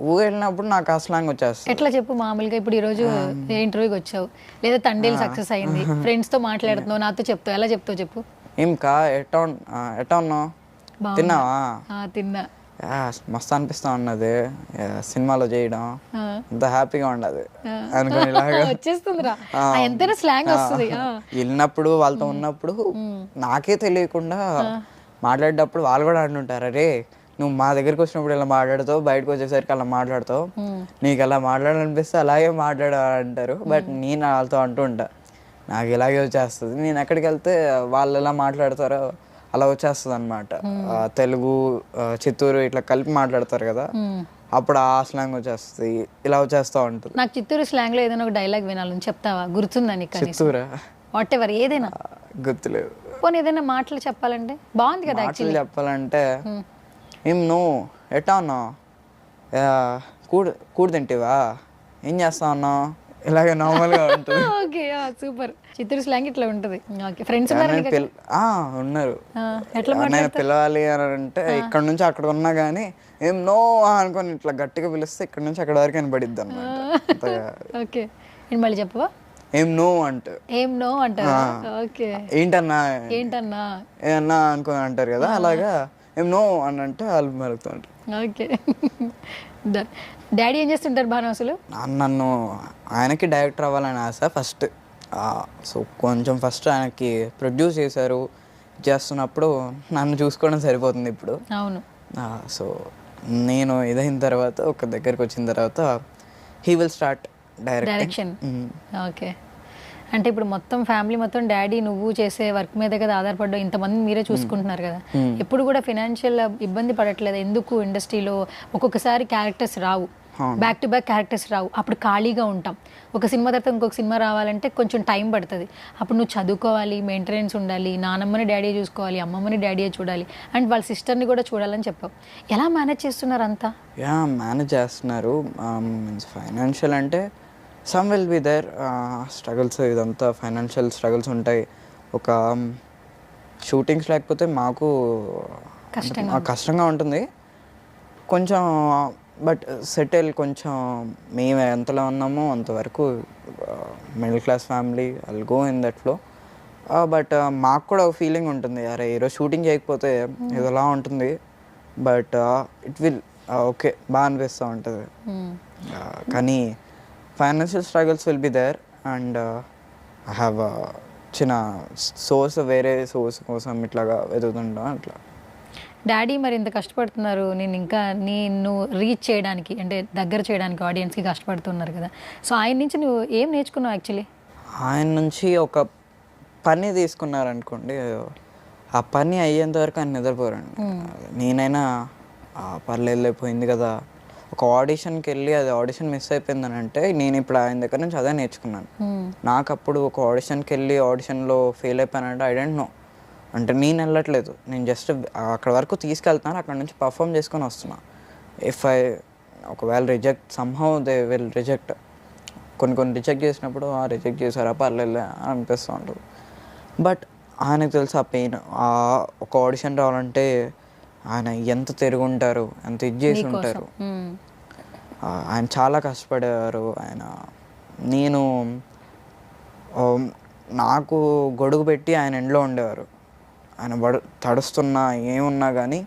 ఊరు వెళ్ళినప్పుడు నాకు ఆ స్లాంగ్ వచ్చేస్తుంది. ఎట్లా చెప్పు మామూలుగా? ఇప్పుడు ఈ రోజు ఇంటర్వ్యూకి వచ్చావు, లేదా తండేల్ సక్సెస్ అయింది, ఫ్రెండ్స్ తో మాట్లాడుతున్నావు, నాతో చెప్తావు, ఎలా చెప్తావు చెప్పు? ఏం కా ఎట్టా ఉన్నావు, తిన్నావా? తిన్నా, మస్తు అనిపిస్తా ఉన్నది సినిమాలో చేయడం, ఎంత హ్యాపీగా ఉండదు అనుకుని వచ్చేస్తుందిరా ఎంతైనా స్లాంగ్ వస్తుంది. వెళ్ళినప్పుడు వాళ్ళతో ఉన్నప్పుడు నాకే తెలియకుండా మాట్లాడేటప్పుడు వాళ్ళు కూడా అంటుంటారు, అరే నువ్వు మా దగ్గరికి వచ్చినప్పుడు ఇలా మాట్లాడుతావు, బయటకు వచ్చేసరికి అలా మాట్లాడతావు, నీకు అలా మాట్లాడాలనిపిస్తే అలాగే మాట్లాడాలంటారు. బట్ నేను వాళ్ళతో అంటూ ఉంటా, నాకు ఇలాగే వచ్చేస్తుంది. నేను ఎక్కడికి వెళ్తే వాళ్ళు ఎలా మాట్లాడతారో అలా వచ్చేస్తుంది అనమాట. తెలుగు, చిత్తూరు ఇట్లా కలిపి మాట్లాడతారు కదా, అప్పుడు ఆ స్లాంగ్ వచ్చేస్తుంది, ఇలా వచ్చేస్తూ ఉంటుంది. నాకు చిత్తూరు స్లాంగ్ లో ఏదైనా ఒక డైలాగ్ వినాలని చెప్తావా? గుర్తుందా నీకు? చిత్తూరా? వాట్ ఎవర్, ఏదైనా గుర్తులేదు. పోనీ ఏదైనా మాటలు చెప్పాలంటే బాగుంది కదా. మాటలు చెప్పాలంటే ఏం నువ్వు ఎట్టా ఉన్నావు, కూడు తింటివా, ఏం చేస్తా ఉన్నావు, ఇలాగే నార్మల్గా ఉంటుంది. Okay, super. చిత్తూరు స్లాంగ్ ఇట్లా ఉంటుంది. ఓకే, ఫ్రెండ్స్ ఉన్నారు. నేను పిలవాలి అని అంటే ఇక్కడ నుంచి అక్కడ ఉన్నా కానీ ఏం నో అనుకొని ఇట్లా గట్టిగా పిలిస్తే ఇక్కడ నుంచి అక్కడ వరకు వినపడిద్ది అనమాట. ఓకే, నేను మళ్ళీ చెప్పవా? ఏం నో అంటే ఏం నో అంటారు. ఓకే, ఏంటన్నా ఏమన్నా అనుకొని అంటారు కదా, అలాగా ఏం నో అని అంటే వాళ్ళు మరుగుతుంటారు. ఓకే, డాడీ ఏం చేస్తుంటారు భాను అసలు? నన్ను ఆయనకి డైరెక్టర్ అవ్వాలని ఆశ ఫస్ట్. సో కొంచెం ఫస్ట్ ఆయనకి ప్రొడ్యూస్ చేస్తున్నప్పుడు నన్ను చూసుకోవడం సరిపోతుంది ఇప్పుడు. అవును. సో నేను ఇదైన తర్వాత ఒక దగ్గరికి వచ్చిన తర్వాత he will start direction. Okay, అంటే ఇప్పుడు మొత్తం ఫ్యామిలీ మొత్తం డాడీ నువ్వు చేసే వర్క్ మీద కదా ఆధారపడ్డా, ఇంతమంది మీరే చూసుకుంటున్నారు కదా, ఎప్పుడు కూడా ఫినాన్షియల్ ఇబ్బంది పడట్లేదు? ఎందుకు ఇండస్ట్రీలో ఒక్కొక్కసారి క్యారెక్టర్స్ రావు, బ్యాక్ టు బ్యాక్ క్యారెక్టర్స్ రావు, అప్పుడు ఖాళీగా ఉంటాం. ఒక సినిమా తర్వాత ఇంకొక సినిమా రావాలంటే కొంచెం టైం పడుతుంది. అప్పుడు నువ్వు చదువుకోవాలి, మెయింటెనెన్స్ ఉండాలి, నానమ్మని డాడీ చూసుకోవాలి, అమ్మమ్మని డాడీ చూడాలి, అండ్ వాళ్ళ సిస్టర్ని కూడా చూడాలని చెప్పావు. ఎలా మేనేజ్ చేస్తున్నారు అంతా? మేనేజ్ చేస్తున్నారు. మీన్స్ ఫైనాన్షియల్ అంటే some will be there struggles, ఇదంతా ఫైనాన్షియల్ స్ట్రగుల్స్ ఉంటాయి. ఒక షూటింగ్స్ లేకపోతే మాకు కష్టంగా ఉంటుంది కొంచెం. బట్ సెటిల్ కొంచెం మేము ఎంతలో ఉన్నామో అంతవరకు middle class family I'll go in that flow. But మాకు కూడా ఒక ఫీలింగ్ ఉంటుంది, అరే ఈరోజు షూటింగ్ చేయకపోతే ఇదిలా ఉంటుంది. బట్ ఇట్ విల్ ఓకే బాగా అనిపిస్తూ ఉంటుంది. కానీ financial struggles will be there and I have చిన్న వేరే సోర్స్ కోసం ఇట్లాగా వెతుకుతుంటాం అట్లా. డాడీ మరి ఇంత కష్టపడుతున్నారు, నిన్ను రీచ్ చేయడానికి అంటే దగ్గర చేయడానికి ఆడియన్స్కి కష్టపడుతున్నారు కదా, సో ఆయన నుంచి నువ్వు ఏం నేర్చుకున్నావు యాక్చువల్లీ? ఆయన నుంచి ఒక పని తీసుకున్నారనుకోండి, ఆ పని అయ్యేంత వరకు ఆయన నిద్రపోరండి. నేనైనా పర్లేదు పోయింది కదా, ఒక ఆడిషన్కి వెళ్ళి అది ఆడిషన్ మిస్ అయిపోయిందని అంటే నేను ఇప్పుడు ఆయన దగ్గర నుంచి అదే నేర్చుకున్నాను. నాకు అప్పుడు ఒక ఆడిషన్కి వెళ్ళి ఆడిషన్లో ఫెయిల్ అయిపోయానంటే ఐ డోంట్ నో, అంటే నేను వెళ్ళట్లేదు, నేను జస్ట్ అక్కడ వరకు తీసుకెళ్తున్నాను, అక్కడ నుంచి పర్ఫామ్ చేసుకొని వస్తున్నా. ఒకవేళ సమ్హౌ దే విల్ రిజెక్ట్, కొన్ని రిజెక్ట్ చేసినప్పుడు రిజెక్ట్ చేశారా పర్లేదు అనిపిస్తూ ఉంటుంది. బట్ ఆయనకు తెలుసు ఆ పెయిన్. ఒక ఆడిషన్ రావాలంటే ఆయన ఎంత తిరుగుంటారు, ఎంత ఇది చేసి ఉంటారు. ఆయన చాలా కష్టపడేవారు. నాకు గొడుగు పెట్టి ఆయన ఎండ్లో ఉండేవారు. ఆయన తడుస్తున్నా ఏమున్నా కానీ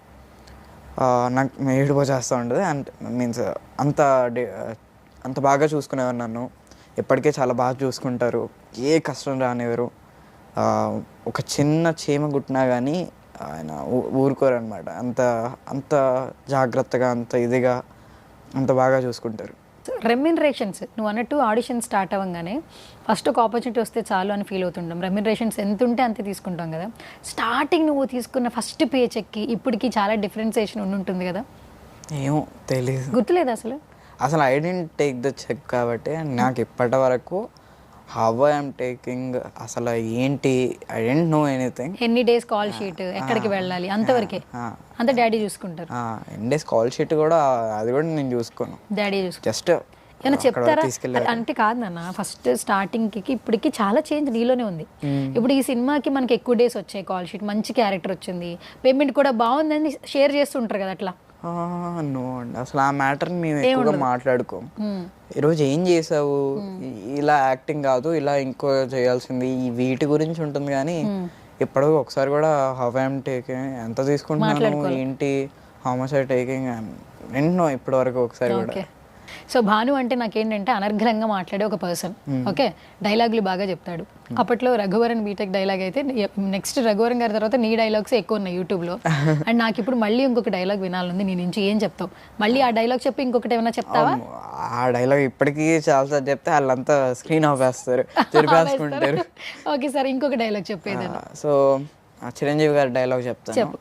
నాకు ఏడుపు చేస్తూ ఉంటుంది. మీన్స్ అంత బాగా చూసుకునేవారు నన్ను. ఎప్పటికే చాలా బాగా చూసుకుంటారు, ఏ కష్టం రానివ్వరు. ఒక చిన్న చీమ గుట్టినా కానీ ఆయన ఊరుకోరు అనమాట. అంత జాగ్రత్తగా, అంత ఇదిగా, అంత బాగా చూసుకుంటారు. రెమ్యునరేషన్స్ నువ్వు అన్నట్టు ఆడిషన్ స్టార్ట్ అవ్వగానే ఫస్ట్ ఒక ఆపర్చునిటీ వస్తే చాలు అని ఫీల్ అవుతుంటాం. రెమ్యునరేషన్స్ ఎంత ఉంటే అంతే తీసుకుంటాం కదా. స్టార్టింగ్ నువ్వు తీసుకున్న ఫస్ట్ పే చెక్కి ఇప్పటికి చాలా డిఫరెన్సియేషన్ ఉంటుంది కదా. ఏమో తెలియదు, గుర్తులేదు అసలు I didn't take the check కాబట్టి నాకు ఇప్పటి వరకు హౌ ఐఎమ్ టేకింగ్ అసలు ఏంటి ఐ డోంట్ నో ఎనీథింగ్. ఎన్ని డేస్ కాల్ షీట్, ఎక్కడికి వెళ్ళాలి, అంతవరకే అంత డాడీ చూసుకుంటారు. ఎన్ని డేస్ కాల్ షీట్ కూడా అది కూడా నేను చూసుకోను, డాడీ చూసుకుంటారు. జస్ట్ ఏమైనా చెప్తారా అంటే? కాదు నాన్న, ఫస్ట్ స్టార్టింగ్కి ఇప్పటికి చాలా చేంజ్ నీలోనే ఉంది. ఇప్పుడు ఈ సినిమాకి మనకి ఎక్కువ డేస్ వచ్చాయి, కాల్ షీట్, మంచి క్యారెక్టర్ వచ్చింది, పేమెంట్ కూడా బాగుందని షేర్ చేస్తుంటారు కదా. అట్లా నో అండి, అసలు ఆ మ్యాటర్ మేము ఎక్కువగా మాట్లాడుకోం. ఈరోజు ఏం చేసావు, ఇలా యాక్టింగ్ కాదు, ఇలా ఇంకో చేయాల్సింది, వీటి గురించి ఉంటుంది. కానీ ఇప్పుడు ఒకసారి కూడా హౌ ఐఎమ్ టేకింగ్, ఎంత తీసుకుంటున్నాను ఏంటి, హౌ మచ్ ఐ టేకింగ్ ఎన్నో ఇప్పటి వరకు ఒకసారి కూడా. సో భాను అంటే నాకేంటంటే అనర్ఘలంగా మాట్లాడే ఒక పర్సన్. ఓకే, డైలాగులు బాగా చెప్తాడు. అప్పట్లో రఘువరన్ బీటెక్ డైలాగ్ అయితే నెక్స్ట్ రఘువరన్ గారి తర్వాత నీ డైలాగ్స్ ఎక్కువ ఉన్నాయి యూట్యూబ్లో. అండ్ నాకు ఇప్పుడు మళ్ళీ ఇంకొక డైలాగ్ వినాలంది. నీ నుంచి ఏం చెప్తావు? మళ్ళీ ఆ డైలాగ్ చెప్పి ఇంకొకటి ఏమైనా చెప్తావా? ఆ డైలాగ్ ఇప్పటికీ చాలాసార్లు చెప్తే వాళ్ళంతా స్క్రీన్ ఆఫ్ వేస్తారు, తిరిపేసుకుంటారు. ఓకే సార్, ఇంకొక డైలాగ్ చెప్పేది. సో చిరంజీవి గారి డైలాగ్ చెప్తాను.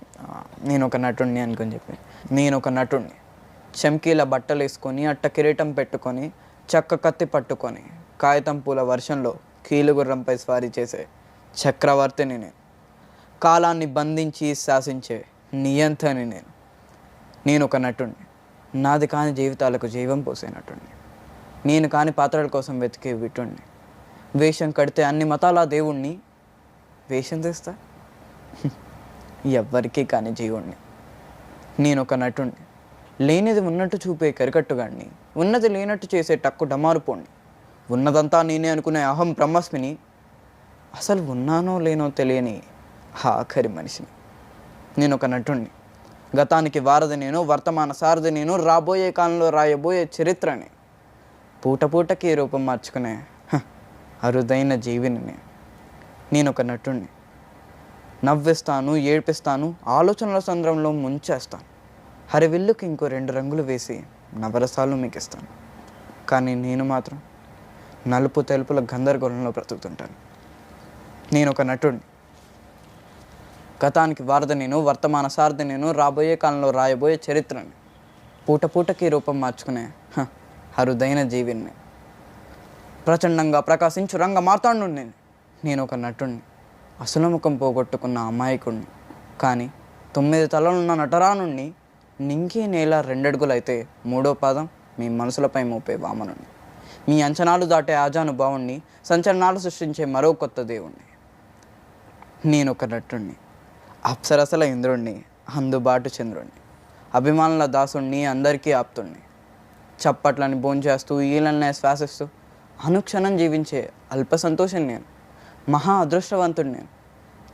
నేను ఒక నటుడిని అనుకుని చెప్పి, నేను ఒక నటుడిని, చమ్కీల బట్టలు వేసుకొని, అట్ట కిరీటం పెట్టుకొని, చెక్క కత్తి పట్టుకొని, కాగితం పూల వర్షంలో కీలుగుర్రంపై స్వారీ చేసే చక్రవర్తిని నేను, కాలాన్ని బంధించి శాసించే నియంత్రణని నేను ఒక నటుడిని, నాది కాని జీవితాలకు జీవం పోసే నటుడిని, నేను కాని పాత్రల కోసం వెతికే విటుణ్ణి, వేషం కడితే అన్ని మతాల దేవుణ్ణి, వేషం తీస్తా ఎవ్వరికీ కాని జీవుణ్ణి, నేను ఒక నటుడిని, లేనిది ఉన్నట్టు చూపే కరికట్టుగాడిని, ఉన్నది లేనట్టు చేసే టక్కు డమారుపోండి, ఉన్నదంతా నేనే అనుకునే అహం బ్రహ్మస్మిని, అసలు ఉన్నానో లేనో తెలియని ఆఖరి మనిషిని, నేను ఒక నటుణ్ణి, గతానికి వారధి నేను, వర్తమాన సారథి నేను, రాబోయే కాలంలో రాయబోయే చరిత్రని, పూట పూటకి రూపం మార్చుకునే అరుదైన జీవిని నేను ఒక నటుణ్ణి, నవ్విస్తాను, ఏడ్పిస్తాను, ఆలోచనల సంద్రంలో ముంచేస్తాను, హరివిల్లుకి ఇంకో 2 రంగులు వేసి నవరసాలు మీకు ఇస్తాను, కానీ నేను మాత్రం నలుపు తెలుపుల గందరగోళంలో బ్రతుకుతుంటాను, నేను ఒక నటుడిని, గతానికి వారధి నేను, వర్తమాన సారథి నేను, రాబోయే కాలంలో రాయబోయే చరిత్రని, పూట పూటకి రూపం మార్చుకునే అరుదైన జీవిని, ప్రచండంగా ప్రకాశించు రంగ మార్తాండు నేను ఒక నటుడిని, అసలు ముఖం పోగొట్టుకున్న అమాయకుడిని, కానీ 9 తలలున్న నటరానుణ్ణి, నింగి నేల 2 అడుగులు అయితే 3వ పాదం మీ మనసులపై మోపే వామనుణ్ణి, మీ అంచనాలు దాటే ఆజానుభావుణ్ణి, సంచలనాలు సృష్టించే మరో కొత్త దేవుణ్ణి, నేను ఒక నటుణ్ణి, అప్సరసల ఇంద్రుణ్ణి, అందుబాటు చంద్రుణ్ణి, అభిమానుల దాసుణ్ణి, అందరికీ ఆప్తుణ్ణి, చప్పట్లని భోంచేస్తూ ఈలనే శ్వాసిస్తూ అనుక్షణం జీవించే అల్ప సంతోషం నేను, మహా అదృష్టవంతుడు నేను,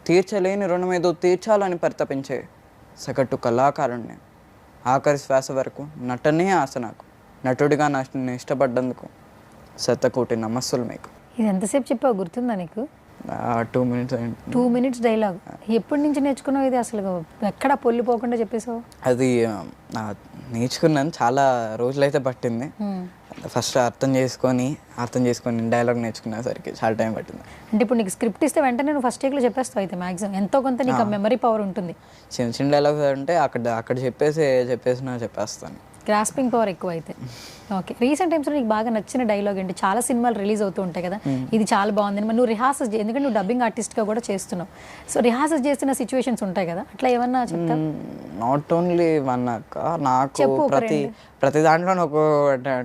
తీర్చలేని రుణమేదో తీర్చాలని పరితపించే సగటు కళాకారుణ్ణి నేను, ఆఖరి శ్వాస వరకు నటనే ఆశ నాకు, నటుడిగా నన్ను ఇష్టపడ్డందుకు శతకోటి నమస్సులు మీకు. ఇది ఎంతసేపు చెప్పావు, గుర్తుందా నీకు? 2 minutes 2 minutes డైలాగ్. ఎప్పటి నుంచి నేర్చుకున్నావు ఇది? అసలు ఎక్కడ పొల్లిపోకుండా చెప్పేసావు. అది నేర్చుకున్నాను, చాలా రోజులైతే పట్టింది. ఫస్ట్ అర్థం చేసుకొని డైలాగ్ నేర్చుకునేసరికి చాలా టైం పట్టింది. అంటే ఇప్పుడు నీకు స్క్రిప్ట్ ఇస్తే వెంటనే నువ్వు ఫస్ట్ టేక్లో చెప్పేస్తావు అయితే మ్యాక్సిమం ఎంతో కొంత నీకు ఆ మెమరీ పవర్ ఉంటుంది. చిన్న చిన్న డైలాగ్స్ అంటే అక్కడ చెప్పేస్తాను. గ్రాస్పింగ్ పవర్ ఎక్కువ అయితే. ఓకే, రీసెంట్ టైమ్స్లో నీకు బాగా నచ్చిన డైలాగ్ ఏంటి? చాలా సినిమాలు రిలీజ్ అవుతూ ఉంటాయి కదా, ఇది చాలా బాగుంది మరి నువ్వు రిహార్సల్స్ ఎందుకంటే నువ్వు డబ్బింగ్ ఆర్టిస్ట్గా కూడా చేస్తున్నావు, సో రిహార్సల్స్ చేసిన సిచ్యువేషన్స్ ఉంటాయి కదా, అట్లా ఏమన్నా చెప్తా? నాట్ ఓన్లీ వన్ అక్క, నాకు ప్రతి దాంట్లో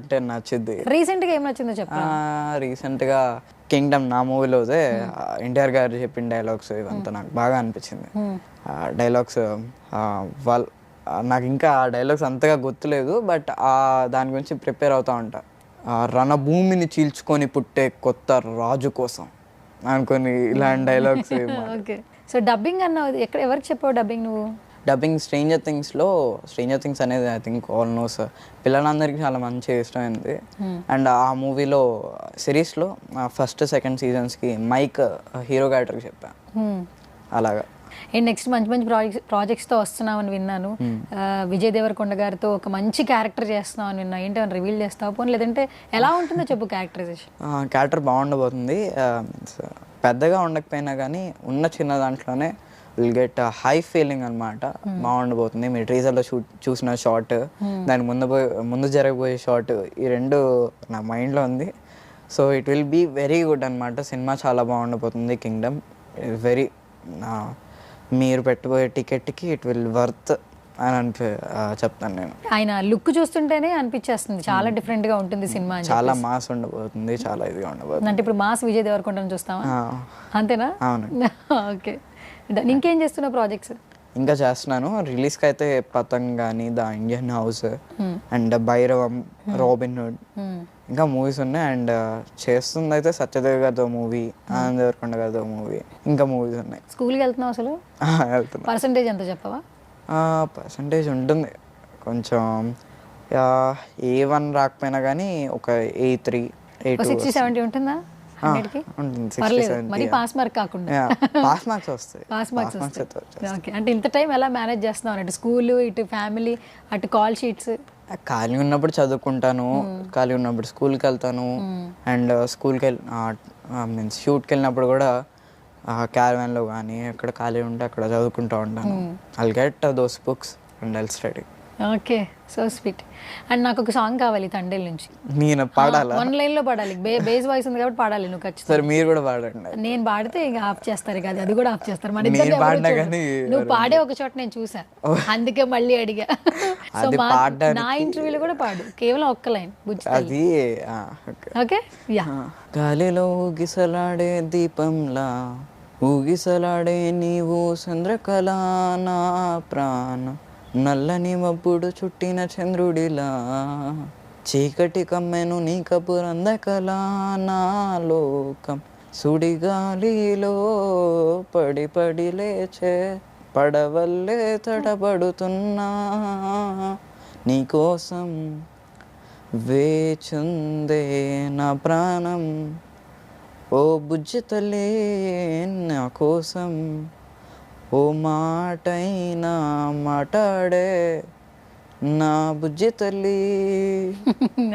అంటే నచ్చింది. రీసెంట్గా ఏం నచ్చిందో చెప్పు. రీసెంట్గా కింగ్డమ్ నా మూవీలోదే ఎన్టీఆర్ గారు చెప్పిన డైలాగ్స్ ఇవంతా నాకు బాగా అనిపించింది. డైలాగ్స్ నాకు ఇంకా ఆ డైలాగ్స్ అంతగా గుర్తులేదు, బట్ దాని గురించి ప్రిపేర్ అవుతూ ఉంటా. రణభూమిని చీల్చుకొని పుట్టే కొత్త రాజు కోసం అనుకొని ఇలాంటి డైలాగ్స్. ఓకే, సో డబ్బింగ్ అన్నావు, ఎవరికి చెప్పావు డబ్బింగ్ నువ్వు? డబ్బింగ్ స్ట్రేంజర్ థింగ్స్ అనేది ఐ థింక్ ఆల్మోస్ట్ పిల్లలందరికీ చాలా మంచిగా ఇష్టమైంది. అండ్ ఆ మూవీలో సిరీస్లో ఫస్ట్ సెకండ్ సీజన్స్కి మైక్ హీరో క్యారెక్టర్కి చెప్పాను. అలాగా నెక్స్ట్ మంచి మంచి ప్రాజెక్ట్స్తో వస్తున్నామని విన్నాను. విజయ్ దేవరకొండ గారితో ఒక మంచి క్యారెక్టర్ చేస్తున్నావు అని విన్నా, ఏంటని రివీల్ చేస్తావు పోనీ, లేదంటే ఎలా ఉంటుందో చెప్పు క్యారెక్టరైజేషన్. క్యారెక్టర్ బాగుండబోతుంది, పెద్దగా ఉండకపోయినా కానీ ఉన్న చిన్న దాంట్లోనే విల్ గెట్ హై ఫీలింగ్ అనమాట. బాగుండబోతుంది. మీరు ట్రీజర్లో చూసిన షార్ట్, దానికి ముందు జరగబోయే షార్ట్, ఈ రెండు నా మైండ్లో ఉంది. So it will be very good అనమాట. సినిమా చాలా బాగుండబోతుంది. కింగ్డమ్ వెరీ, మీరు పెట్టబోయే టికెట్కి ఇట్ విల్ వర్త్ అని చెప్తాను నేను. ఆయన లుక్ చూస్తుంటేనే అనిపించేస్తుంది చాలా డిఫరెంట్గా ఉంటుంది సినిమా, చాలా మాస్ ఉండబోతుంది, చాలా ఇదిగా ఉండబోతుంది. అంటే ఇప్పుడు మాస్ విజయ్ దేవరకొండను చూస్తావా? అంతేనా? అవును. ఓకే, ఇంకేం చేస్తున్నావు ప్రాజెక్ట్స్? ఇంకా చేస్తున్నాను. రిలీజ్కి అయితే పతంగ్ కానీ, the Indian house and Bhairavam, Robin Hood, ఇంకా మూవీస్ ఉన్నాయి. అండ్ చేస్తుంది అయితే సత్యదేవ్ గారితో మూవీ, ఆనంద్ దేవరకొండ గారితో మూవీ, ఇంకా మూవీస్ ఉన్నాయి. స్కూల్కి వెళ్తున్నావు అసలు? వెళ్తున్నా. పర్సంటేజ్ ఎంత చెప్పవా? పర్సంటేజ్ ఉంటుంది కొంచెం, A1 రాకపోయినా కానీ ఒక A3 A2 60-70 ఉంటుందా? మరి పాస్ మార్క్ కాకుండా పాస్ మార్క్స్ వస్తాయి. పాస్ మార్క్స్ వస్తాయి. ఓకే, అంటే ఇంత టైం ఎలా మేనేజ్ చేస్తున్నావు? అంటే స్కూల్, ఇటు ఫ్యామిలీ, అటు కాల్ షీట్స్. ఖాళీ ఉన్నప్పుడు చదువుకుంటాను, ఖాళీ ఉన్నప్పుడు స్కూల్కి వెళ్తాను. అండ్ స్కూల్కి మీన్స్ షూట్కి వెళ్ళినప్పుడు కూడా క్యారవాన్లో కానీ ఎక్కడ ఖాళీ ఉంటే అక్కడ చదువుకుంటూ ఉంటాను. I'll get those books and I'll study. Okay, so sweet. And నాకు ఒక సాంగ్ కావాలి తండేల్ నుంచి. నేను పాడాలా? 1 line లో పాడాలి, బేస్ వాయిస్ ఉంది కాబట్టి పాడాలి నువ్వు ఖచ్చితంగా. సరే మీరు కూడా పాడండి. నేను పాడితే ఇంకా ఆఫ్ చేస్తారు కదా, అది కూడా ఆఫ్ చేస్తారు. నువ్వు పాడే ఒక చోట నేను చూసా, అందుకే మళ్ళీ అడిగా. సో నా ఇంటర్వ్యూలో కూడా పాడు, కేవలం ఒక్క లైన్. అది ఓకే, యా. గాలిలో ఊగిసలాడే దీపంలా ఊగిసలాడే నీవు చంద్రకళ, నా ప్రాణం నల్లని మబ్బుడు చుట్టిన చంద్రుడిలా, చీకటి కమ్మెను నీ కపురందకలా, నా లోకం సుడిగాలిలో పడి పడి లేచే పడవల్లే తడబడుతున్నా, నీకోసం వేచుందే నా ప్రాణం, ఓ బుజ్జి తల్లి నా కోసం ఓ మాటైనా మాట్లాడే నా బుజ్జి తల్లి.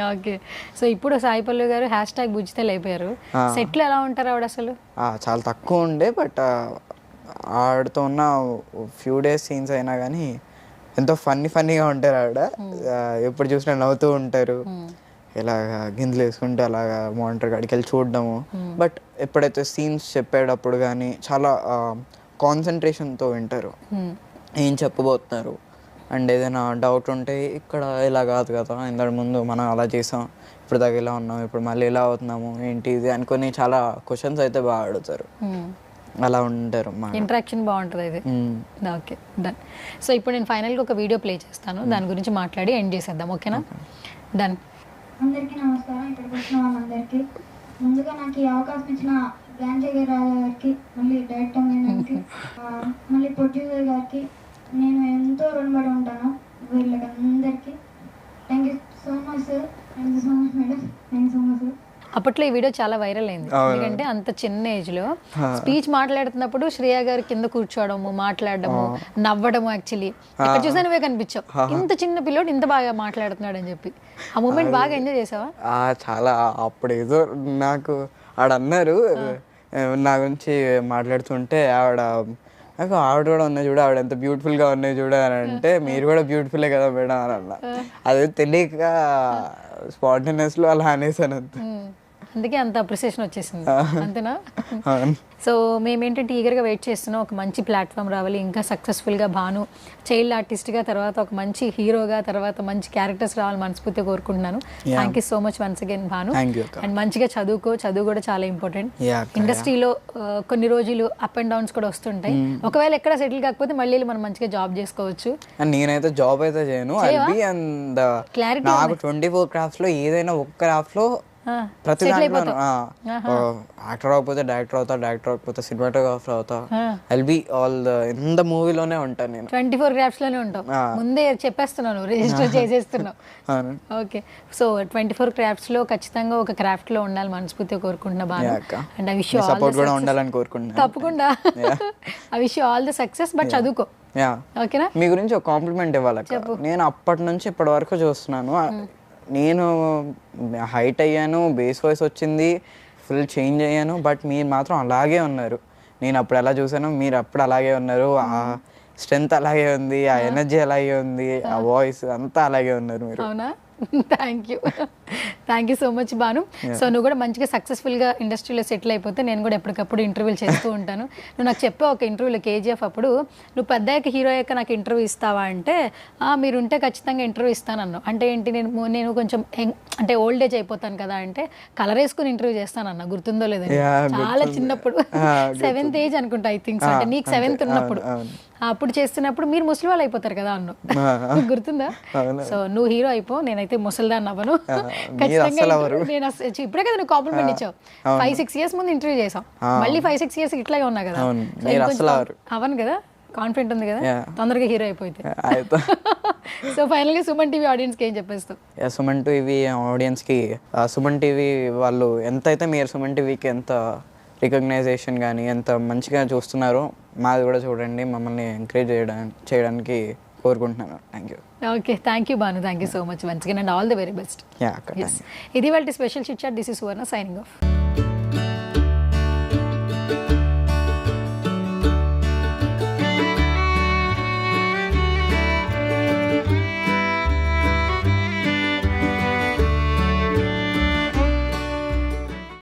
ఓకే, సో ఇప్పుడు సాయి పల్లవి గారు #బుజ్జితల్లి అయిపోయారు. సెట్లు ఎలా ఉంటారు ఆవిడ అసలు? చాలా తక్కువ ఉండే, బట్ ఆవిడతో ఉన్న ఫ్యూ డేస్ సీన్స్ అయినా కానీ ఎంతో ఫన్నీగా ఉంటారు ఆవిడ. ఎప్పుడు చూసినా నవ్వుతూ ఉంటారు, ఇలాగ గింజలు వేసుకుంటే అలాగా మానిటర్ కాడికి వెళ్ళి చూడడము. బట్ ఎప్పుడైతే సీన్స్ చెప్పేటప్పుడు కానీ చాలా కాన్సన్ట్రేషన్తో వింటారు ఏం చెప్పబోతున్నారు. అండ్ ఏదైనా డౌట్ ఉంటే ఇక్కడ ఇలా కాదు కదా, ఇంతకు ముందు మనం అలా చేసాం, ఇప్పుడు దాకా ఇలా ఉన్నాం, ఇప్పుడు మళ్ళీ ఇలా అవుతున్నాము ఏంటి ఇది అనుకొని చాలా క్వశ్చన్స్ అయితే బాగా అడుగుతారు. అలా ఉంటారు మా ఇంటరాక్షన్ బాగుంటుంది ఇది. Okay done. సో ఇప్పుడు నేను ఫైనల్గా ఒక వీడియో ప్లే చేస్తాను, దాని గురించి మాట్లాడి ఎండ్ చేసేద్దాం, ఓకేనా? డన్. అందరికీ నమస్కారం. ఇక్కడికి వచ్చిన వాళ్ళందరికీ ముందుగా నాకు ఈ అవకాశం ఇచ్చిన గాంజయ్య గారికి, మళ్ళీ డైరెక్టర్ గారికి, మళ్ళీ ప్రొడ్యూసర్ గారికి నేను ఎంతో రుణపడి ఉంటాను. వీళ్ళకి అందరికీ thank you so much sir. Thank you so much madam. Thank you so much sir. అప్పట్లో ఈ వీడియో చాలా వైరల్ అయింది, ఎందుకంటే అంత చిన్న ఏజ్ లో స్పీచ్ మాట్లాడుతున్నప్పుడు శ్రేయ గారు కింద కూర్చోవడము, మాట్లాడడము, నవ్వడము. యాక్చువల్లీ ఎక్కడ చూసా నువ్వే కనిపించావు, ఇంత చిన్న పిల్లోడు ఇంత బాగా మాట్లాడుతున్నాడు అని చెప్పి. ఆ మూమెంట్ బాగా ఎంజాయ్ చేసావా? చాలా. అప్పుడు ఏదో నాకు ఆడన్నారు నా గురించి మాట్లాడుతుంటే ఆవిడ కూడా ఉన్నాయి చూడ, ఆవిడ ఎంత బ్యూటిఫుల్గా ఉన్నాయి చూడ అని అంటే, మీరు కూడా బ్యూటిఫుల్లే కదా మేడం అని అన్న. అదే తెలియక స్పాంటేనియస్లో అలా అనేసాను అంతే. అందుకే అంత అప్రిసియేషన్ వచ్చేసింది, అంతేనా? సో మేమేంటంటే ఈగర్గా వెయిట్ చేస్తున్నాం, ఒక మంచి ప్లాట్ఫామ్ రావాలి, ఇంకా సక్సెస్ఫుల్గా భాను చైల్డ్ ఆర్టిస్ట్గా, తర్వాత ఒక మంచి హీరోగా, తర్వాత మంచి క్యారెక్టర్స్ రావాలి మనస్ఫూర్తిగా కోరుకుంటున్నాను. Thank you so much once again Bhanu. And మంచిగా చదువు కూడా చాలా ఇంపార్టెంట్. ఇండస్ట్రీలో కొన్ని రోజులు అప్ అండ్ డౌన్స్ కూడా వస్తుంటాయి, ఒకవేళ ఎక్కడ సెటిల్ కాకపోతే మళ్ళీ మనం మంచిగా జాబ్ చేసుకోవచ్చు. నేనైతే జాబ్ అయితే చేయను, నాకు 24 క్రాఫ్ట్స్ లో ఏదైనా ఒక్క క్రాఫ్ట్ లో ప్రతి దాంట్లో యాక్టర్ అవ్వకపోతే డైరెక్టర్ అవుతా, డైరెక్టర్ అవ్వకపోతే సినిమాటోగ్రాఫర్ అవుతా, ఐల్ బి ఆల్ ఇంత మూవీలోనే ఉంటాను నేను. 24 క్రాఫ్ట్స్ లోనే ఉంటావు, ముందే చెప్పేస్తున్నాను, రిజిస్టర్ చేసేస్తున్నావు. ఓకే, సో 24 క్రాఫ్ట్స్ లో ఖచ్చితంగా ఒక క్రాఫ్ట్ లో ఉండాలి మనస్ఫూర్తిగా కోరుకుంటున్నా బాగా. And I wish you support కూడా ఉండాలని కోరుకుంటున్నా. తప్పకుండా. I wish you all the success, but చదువుకో, ఓకేనా? మీ గురించి ఒక కాంప్లిమెంట్ ఇవ్వాలి. నేను అప్పటి నుంచి ఇప్పటి వరకు చూస్తున్నాను, నేను హైట్ అయ్యాను, బేస్ వాయిస్ వచ్చింది, ఫుల్ చేంజ్ అయ్యాను, బట్ మీరు మాత్రం అలాగే ఉన్నారు. నేను అప్పుడు ఎలా చూసాను, మీరు అప్పుడు అలాగే ఉన్నారు. ఆ స్ట్రెంగ్త్ అలాగే ఉంది, ఆ ఎనర్జీ అలాగే ఉంది, ఆ వాయిస్ అంతా అలాగే ఉన్నారు మీరు. అవునా? Thank you so much Bhanu. So నువ్వు కూడా మంచిగా సక్సెస్ఫుల్గా ఇండస్ట్రీలో సెటిల్ అయిపోతే నేను కూడా ఎప్పటికప్పుడు ఇంటర్వ్యూలు చేస్తూ ఉంటాను. నువ్వు నాకు చెప్పావు ఒక ఇంటర్వ్యూలో KGF అప్పుడు, నువ్వు పెద్దాక హీరో అయ్యాక నాకు ఇంటర్వ్యూ ఇస్తావా అంటే, మీరు ఉంటే ఖచ్చితంగా ఇంటర్వ్యూ ఇస్తానన్నావు. అంటే ఏంటి, నేను కొంచెం అంటే ఓల్డ్ ఏజ్ అయిపోతాను కదా అంటే, కలర్ వేసుకుని ఇంటర్వ్యూ చేస్తానన్నా, గుర్తుందో లేదో? చాలా చిన్నప్పుడు 7th ఏజ్ అనుకుంటా, ఐ థింక్. అంటే నీకు 7th ఉన్నప్పుడు, అప్పుడు చేస్తున్నప్పుడు మీరు ముసలి వాళ్ళు అయిపోతారు కదా అన్నావు, గుర్తుందా? సో నువ్వు హీరో అయిపో, నేనైతే ముసలిదాన్ని అవ్వను ఖచ్చితంగా. నేను ఇప్పుడే కదా నువ్వు కాంప్లిమెంట్ ఇచ్చావు, 5-6 years ముందు ఇంటర్వ్యూ చేసాం, మళ్ళీ 5-6 years ఇట్లాగే ఉన్నా కదా, అవను కదా, కాన్ఫిడెంట్ ఉంది కదా, తొందరగా హీరో అయిపోతే. సో ఫైనల్గా సుమన్ టీవీ ఆడియన్స్కి ఏం చెప్పేస్తావు? సుమన్ టీవీ ఆడియన్స్కి, సుమన్ టీవీ వాళ్ళు ఎంతైతే మీరు సుమన్ టీవీకి ఎంత రికగ్నైజేషన్ కానీ ఎంత మంచిగా చూస్తున్నారో, మాది కూడా చూడండి, మమ్మల్ని ఎంకరేజ్ చేయడానికి కోరుకుంటున్నాను. Thank you. Okay, thank you Bhanu, thank you so much once again and all the very best. ఇది వాళ్ళ special chit chat. This is Suvarna signing of.